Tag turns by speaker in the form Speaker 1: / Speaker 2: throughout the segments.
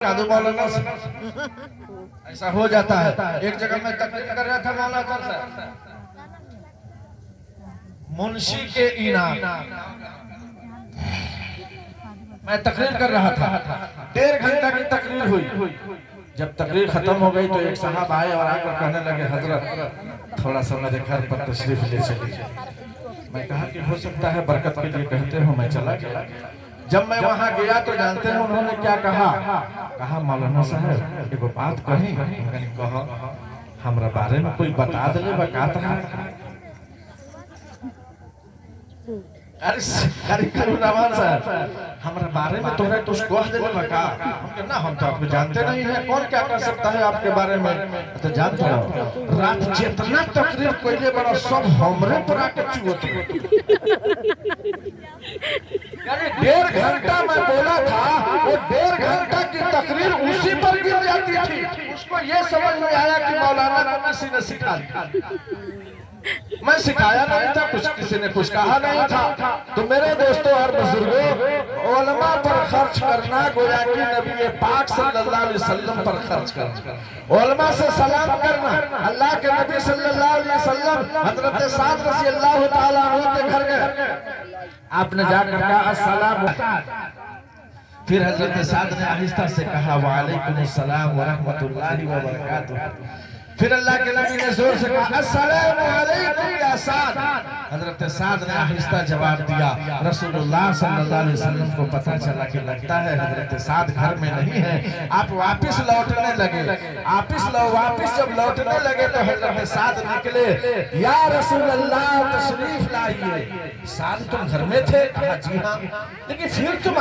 Speaker 1: कादू मौलाना से ऐसा हो जाता है। एक जगह मैं तकरीर कर रहा था मौलाना साहब, मुंशी के इनाम मैं तकरीर कर रहा था, 1.5 घंटा की तकरीर हुई। जब तकरीर खत्म हो गई तो एक साहब आए और आकर कहने लगे, हजरत थोड़ा सा मेरे घर पर तशरीफ ले चलिए। मैं कहा कि हो सकता है बरकत के लिए कहते हो। मैं चला गया। जब मैं वहां गया तो जानते हैं उन्होंने क्या कहा मौलाना साहब एगो बात कही। कहो हमरा बारे में कोई बता दे बकात है। अरे रमान साहब हमारे बारे में तुम्हें कुछ कह दे बका। ना हम तो आपको जानते नहीं है, कौन क्या कर सकता है आपके बारे में। तो जानते हो रात जितना तकरीर पहले बड़ा सब हमरे पर आके चुगत। यानी 1.5 घंटा मैं बोला था, वो 1.5 घंटा की तकरीर उसी पर गिर जाती थी। उसको ये समझ में आया कि मौलाना को किसी ने सिखा दिया। मैं सिखाया नहीं था, कुछ किसी ने कुछ कहा नहीं था। तो मेरे दोस्तों और बुजुर्गों, उलमा पर खर्च करना गोया कि नबी पाक सल्लल्लाहु अलैहि वसल्लम पर खर्च करना। उलमा से सलाम करना, अल्लाह के नबी सल्लल्लाहु अलैहि वसल्लम हजरत साद रज़ियल्लाहु ताला अन्हु के घर गए। आपने जाकर कहा अस्सलाम, फिर हजरत साद ने आहिस्ता से कहा वालेकुम अस्सलाम व रहमतुल्लाहि व बरकातुहू। फिर अल्लाह के नबी ने जोर से कहा अस्सलामु अलैकुम या साद। हजरत साद ने आहिस्ता जवाब दिया। रसूलुल्लाह सल्लल्लाहु अलैहि वसल्लम को पता चला कि लगता है हजरत साद घर में नहीं है। आप वापस लौटने लगे। वापस जब लौटने लगे तो हजरत साद निकले, या रसूलल्लाह तशरीफ लाइए। साद तुम घर में थे? कहा जी हाँ। लेकिन फिर तुम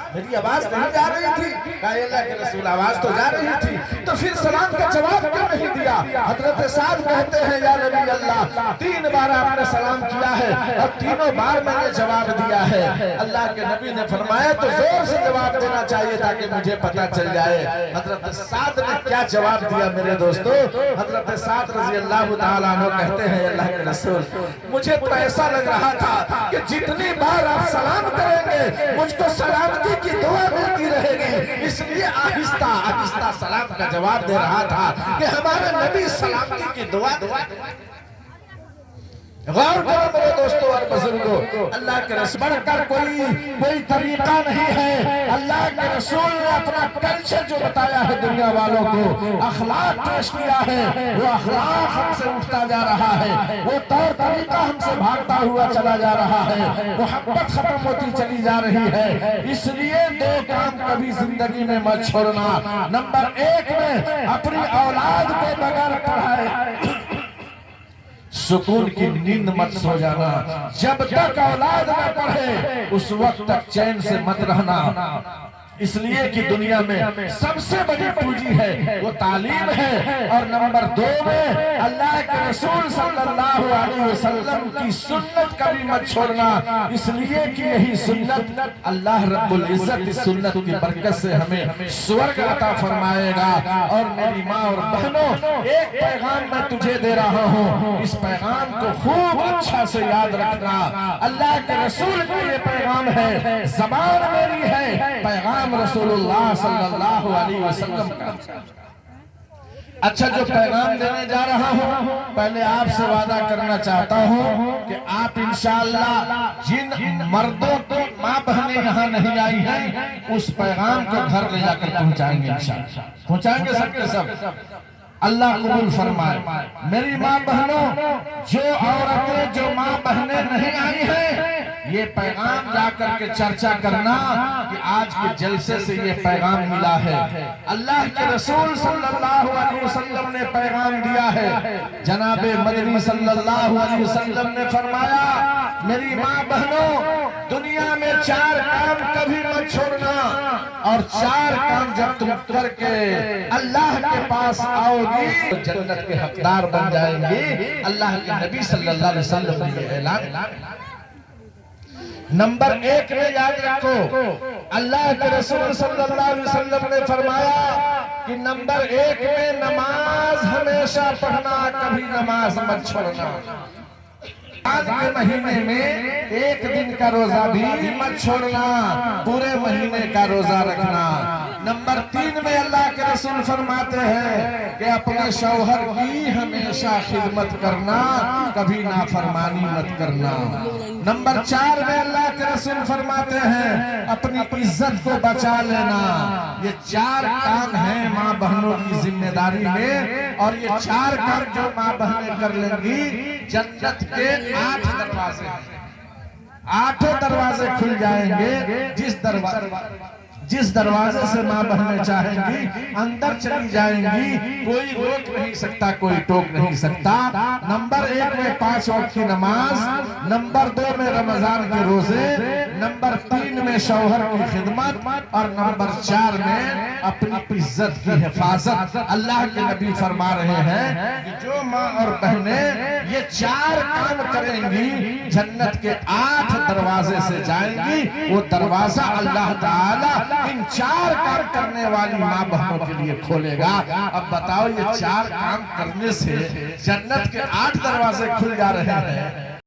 Speaker 1: मेरी आवाज नहीं जा रही थी? कहा अल्लाह के रसूल आवाज तो जा रही थी, तो फिर सलाम का जवाब क्यों नहीं दिया? हजरत साद कहते हैं या नबी अल्लाह 3 बार आपने सलाम किया है और तीनों बार मैंने जवाब दिया है। अल्लाह के नबी ने फरमाया तो जोर से जवाब देना चाहिए ताकि मुझे पता चल जाए। हजरत साद ने क्या जवाब दिया मेरे दोस्तों? हजरत साद रज़ियल्लाहु ताला अन्हु कहते हैं अल्लाह के रसूल मुझे तो ऐसा लग रहा था कि जितनी बार आप सलाम करेंगे मुझको सलामती की दुआ मिलती रहेगी, इसलिए आहिस्ता आहिस्ता सलाम का जवाब दे रहा था कि हमारे नबी सलामती की दुआ। गौर करो मेरे दोस्तों और बुजुर्गों, अल्लाह के रसूल बढ़कर कोई तरीका नहीं है। अल्लाह के रसूल ने अपना कल्चर जो बताया है दुनिया वालों को, अखलाक पेश किया है, वो अखलाक हमसे उठता जा रहा है, वो तौर तरीका हमसे भागता हुआ चला जा रहा है, मोहब्बत खत्म होती चली जा रही है। इसलिए 2 काम कभी जिंदगी में मत छोड़ना। नंबर 1 में अपनी औलाद को बगैर पढ़ाए सुकून की नींद मत सो जाना। जब तक औलाद न पढ़े उस वक्त तक चैन से मत रहना। इसलिए कि दुनिया में सबसे बड़ी पूंजी है वो तालीम है। और नंबर 2 में अल्लाह के रसूल सल्लल्लाहु अलैहि वसल्लम की सुन्नत कभी मत छोड़ना। इसलिए कि यही सुन्नत अल्लाह रब्बुल इज्जत इस सुन्नत की बरकत से हमें स्वर्ग अता फरमाएगा। और मेरी माँ और बहनों, एक पैगाम मैं तुझे दे रहा हूँ, इस पैगाम को खूब अच्छा से याद रखना। अल्लाह के रसूल का ये पैगाम है, ज़बान मेरी है, पैगाम रसूलुल्लाह सल्लल्लाहु अलैहि वसल्लम का। अच्छा, जो पैगाम देने जा रहा हूँ, पहले आपसे वादा करना चाहता हूँ कि आप इंशाअल्लाह जिन मर्दों की माँ बहनें यहाँ नहीं आई हैं उस पैगाम को घर ले जाकर पहुँचाएंगे। इंशाअल्लाह पहुँचाएंगे सबके सब। अल्लाह कबूल फरमाए। मेरी माँ बहनों, जो औरतें जो माँ बहनें नहीं आई हैं, ये पैगाम जाकर के चर्चा करना कि आज के जलसे से ये पैगाम मिला है। अल्लाह के रसूल सल्लल्लाहु अलैहि वसल्लम ने पैगाम दिया है। जनाबे मदनी सल्लल्लाहु अलैहि वसल्लम ने फरमाया, मेरी माँ बहनों, दुनिया में 4 काम कभी मत छोड़ना, और 4 काम जब तुम करके अल्लाह के पास आओगी तो जन्नत के हकदार बन जाएंगे। अल्लाह के नबी सल्लल्लाहु अलैहि वसल्लम ने ऐलान। नंबर 1 में याद रखो, अल्लाह के रसूल सल्लल्लाहु अलैहि वसल्लम ने फरमाया कि नंबर 1 में नमाज हमेशा पढ़ना, कभी नमाज मत छोड़ना। आज के महीने में 1 दिन का रोजा भी मत छोड़ना, पूरे महीने का रोजा रखना। नंबर 3 में अल्लाह के रसूल फरमाते हैं कि अपने शौहर की हमेशा खिदमत करना, कभी नाफरमानी मत करना। नंबर 4 में अल्लाह के रसूल फरमाते हैं अपनी इज्जत को बचा लेना। ये 4 काम हैं माँ बहनों की जिम्मेदारी में, और ये 4 काम जो माँ बहनें कर लेंगी, जन्नत के 8 दरवाजे हैं, 8 दरवाजे खुल जाएंगे। जिस दरवाजे से माँ बहनें चाहेंगी अंदर चली जाएंगी, कोई रोक नहीं सकता, कोई टोक नहीं सकता। नंबर 1 में 5 वक्त की नमाज, नंबर 2 में रमजान के रोजे, नंबर 3 में शौहर की खिदमत, और नंबर 4 में अपनी इज्जत की हिफाजत। अल्लाह के नबी फरमा रहे हैं कि जो माँ और बहनें ये 4 काम करेंगी, जन्नत के 8 दरवाजे से जाएंगी। वो दरवाजा अल्लाह ताला इन 4 काम करने वाली माँ बहनों के लिए खोलेगा। अब बताओ, ये 4 काम करने से जन्नत के 8 दरवाजे खुल जा रहे हैं।